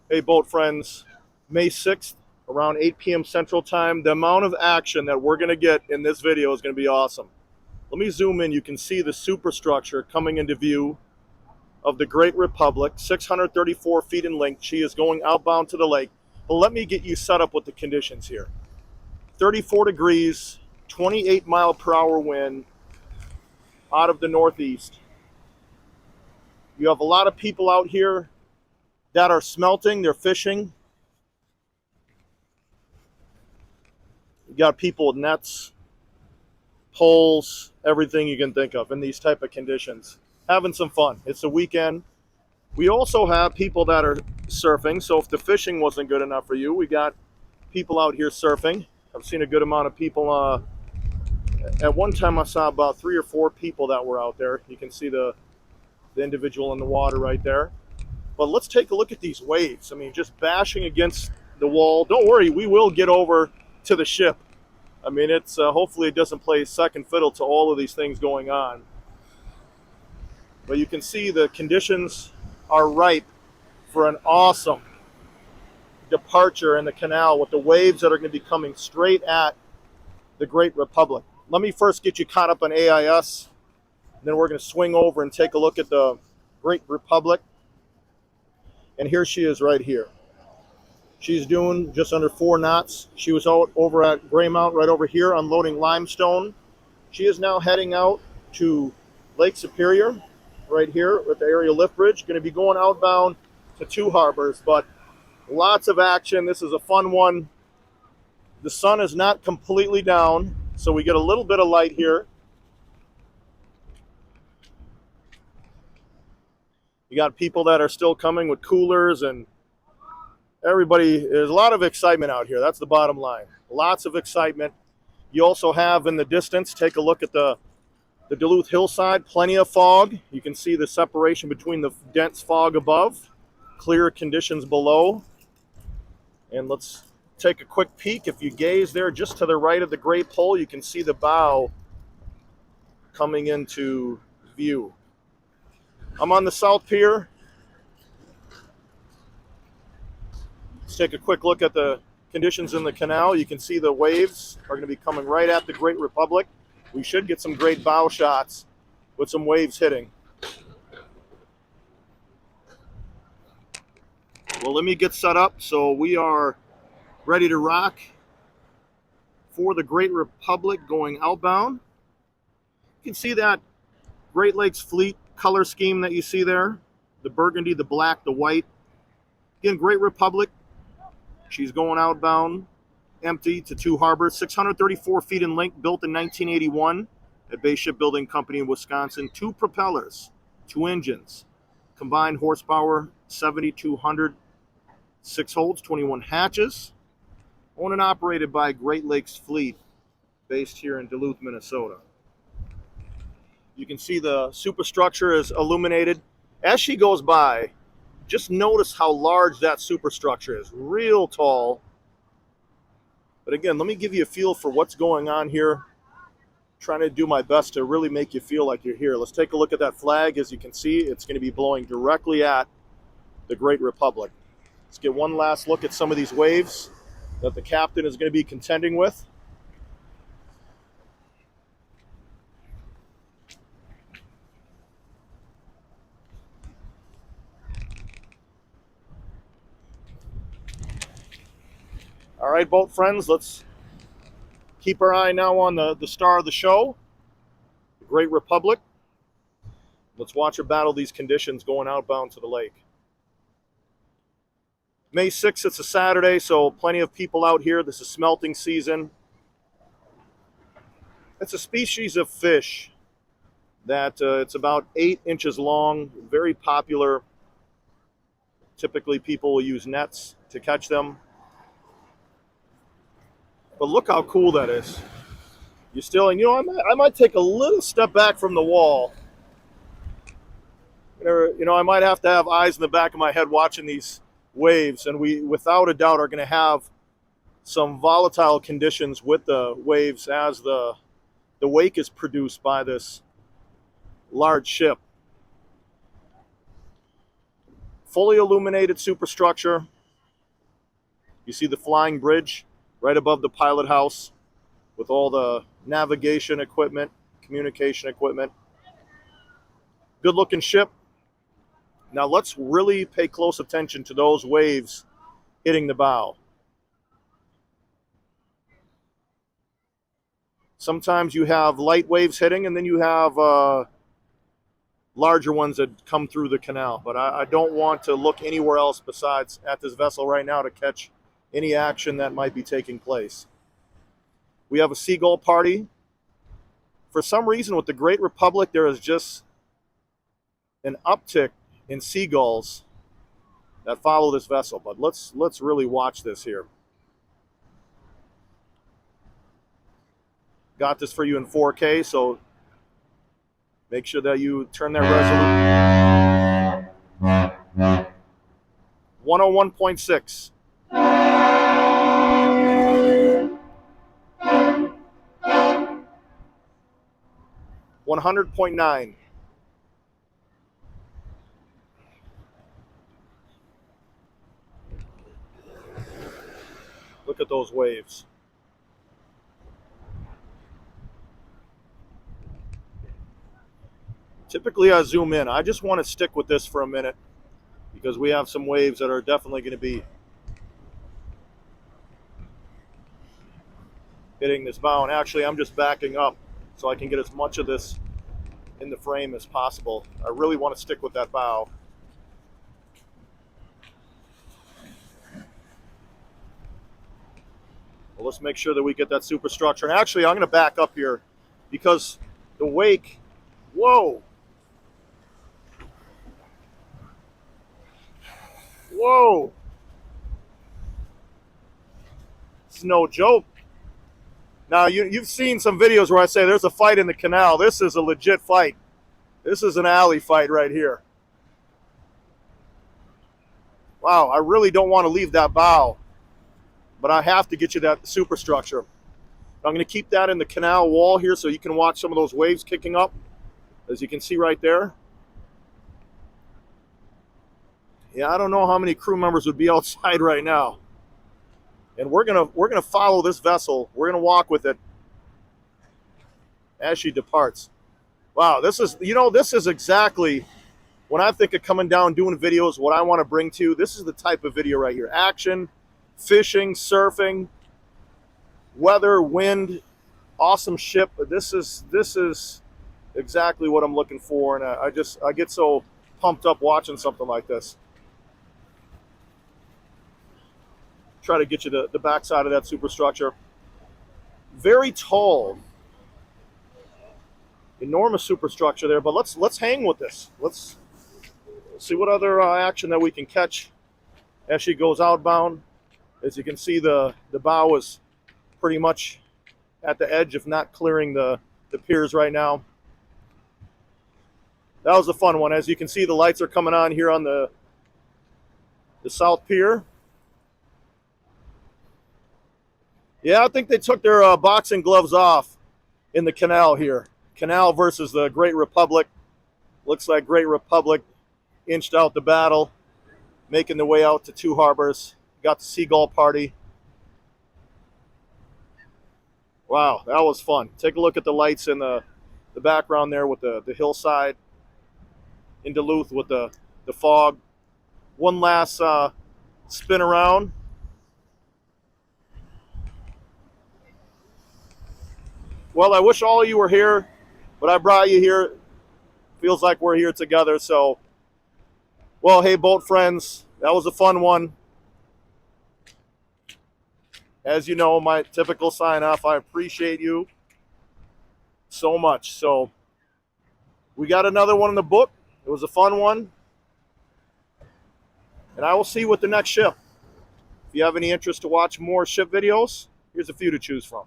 Hey, boat friends, May 6th, around 8 p.m. Central Time, the amount of action that we're going to get in this video is going to be awesome. Let me zoom in. You can see the superstructure coming into view of the Great Republic, 634 feet in length. She is going outbound to the lake. But let me get you set up with the conditions here. 34 degrees, 28 mile per hour wind out of the northeast. You have a lot of people out here that are smelting, they're fishing. You got people with nets, poles, everything you can think of in these type of conditions. Having some fun. It's a weekend. We also have people that are surfing, so if the fishing wasn't good enough for you, we got people out here surfing. I've seen a good amount of people. At one time I saw about 3 or 4 people that were out there. You can see the individual in the water right there. But let's take a look at these waves. I mean, just bashing against the wall. Don't worry, we will get over to the ship. I mean, it's hopefully it doesn't play second fiddle to all of these things going on. But you can see the conditions are ripe for an awesome departure in the canal with the waves that are going to be coming straight at the Great Republic. Let me first get you caught up on AIS. Then we're going to swing over and take a look at the Great Republic. And here she is right here. She's doing just under 4 knots. She was out over at Greymount right over here unloading limestone. She is now heading out to Lake Superior right here with the area lift bridge. Going to be going outbound to 2 harbors, but lots of action. This is a fun one. The sun is not completely down, so we get a little bit of light here. You got people that are still coming with coolers, and everybody, there's a lot of excitement out here. That's the bottom line. Lots of excitement. You also have in the distance, take a look at the Duluth hillside, plenty of fog. You can see the separation between the dense fog above, clear conditions below. And let's take a quick peek. If you gaze there just to the right of the gray pole, you can see the bow coming into view. I'm on the South Pier. Let's take a quick look at the conditions in the canal. You can see the waves are going to be coming right at the Great Republic. We should get some great bow shots with some waves hitting. Well, let me get set up so we are ready to rock for the Great Republic going outbound. You can see that Great Lakes Fleet color scheme that you see there. The burgundy, the black, the white. Again, Great Republic. She's going outbound, empty to 2 harbors, 634 feet in length, built in 1981 at Bay Shipbuilding Company in Wisconsin. 2 propellers, 2 engines, combined horsepower 7,200, 6 holds, 21 hatches. Owned and operated by Great Lakes Fleet, based here in Duluth, Minnesota. You can see the superstructure is illuminated. As she goes by, just notice how large that superstructure is. Real tall. But again, let me give you a feel for what's going on here. Trying to do my best to really make you feel like you're here. Let's take a look at that flag. As you can see, it's going to be blowing directly at the Great Republic. Let's get one last look at some of these waves that the captain is going to be contending with. All right, boat friends, let's keep our eye now on the star of the show, the Great Republic. Let's watch her battle these conditions going outbound to the lake. May 6th, it's a Saturday, so plenty of people out here. This is smelting season. It's a species of fish that it's about 8 inches long, very popular. Typically, people will use nets to catch them. But look how cool that is. You still, and you know, I might take a little step back from the wall. You know, I might have to have eyes in the back of my head watching these waves, and we, without a doubt, are going to have some volatile conditions with the waves as the wake is produced by this large ship. Fully illuminated superstructure. You see the flying bridge right above the pilot house with all the navigation equipment, communication equipment. Good looking ship. Now let's really pay close attention to those waves hitting the bow. Sometimes you have light waves hitting, and then you have larger ones that come through the canal. But I don't want to look anywhere else besides at this vessel right now to catch any action that might be taking place. We have a seagull party. For some reason, with the Great Republic, there is just an uptick in seagulls that follow this vessel. But let's really watch this here. Got this for you in 4K, so make sure that you turn that resolution. 101.6. 100.9. Look at those waves. Typically I zoom in. I just want to stick with this for a minute because we have some waves that are definitely going to be hitting this bow. And actually I'm just backing up so I can get as much of this in the frame as possible. I really want to stick with that bow. Well, let's make sure that we get that superstructure. And actually I'm going to back up here because the wake, whoa. Whoa. It's no joke. Now, you've seen some videos where I say there's a fight in the canal. This is a legit fight. This is an alley fight right here. Wow, I really don't want to leave that bow, but I have to get you that superstructure. I'm going to keep that in the canal wall here so you can watch some of those waves kicking up, as you can see right there. Yeah, I don't know how many crew members would be outside right now. And we're gonna follow this vessel. We're gonna walk with it as she departs. Wow, this is exactly when I think of coming down doing videos, what I want to bring to you. This is the type of video right here. Action, fishing, surfing, weather, wind, awesome ship. This is exactly what I'm looking for, and I get so pumped up watching something like this. Try to get you the backside of that superstructure. Very tall, enormous superstructure there. But let's hang with this. Let's see what other action that we can catch as she goes outbound. As you can see, the bow is pretty much at the edge, if not clearing the piers right now. That was a fun one. As you can see, the lights are coming on here on the South Pier. Yeah, I think they took their boxing gloves off in the canal here. Canal versus the Great Republic. Looks like Great Republic inched out the battle, making the way out to Two Harbors. Got the Seagull Party. Wow, that was fun. Take a look at the lights in the background there with the hillside in Duluth with the fog. One last spin around. Well, I wish all of you were here, but I brought you here. Feels like we're here together. So, well, hey, boat friends, that was a fun one. As you know, my typical sign off, I appreciate you so much. So, we got another one in the book. It was a fun one. And I will see you with the next ship. If you have any interest to watch more ship videos, here's a few to choose from.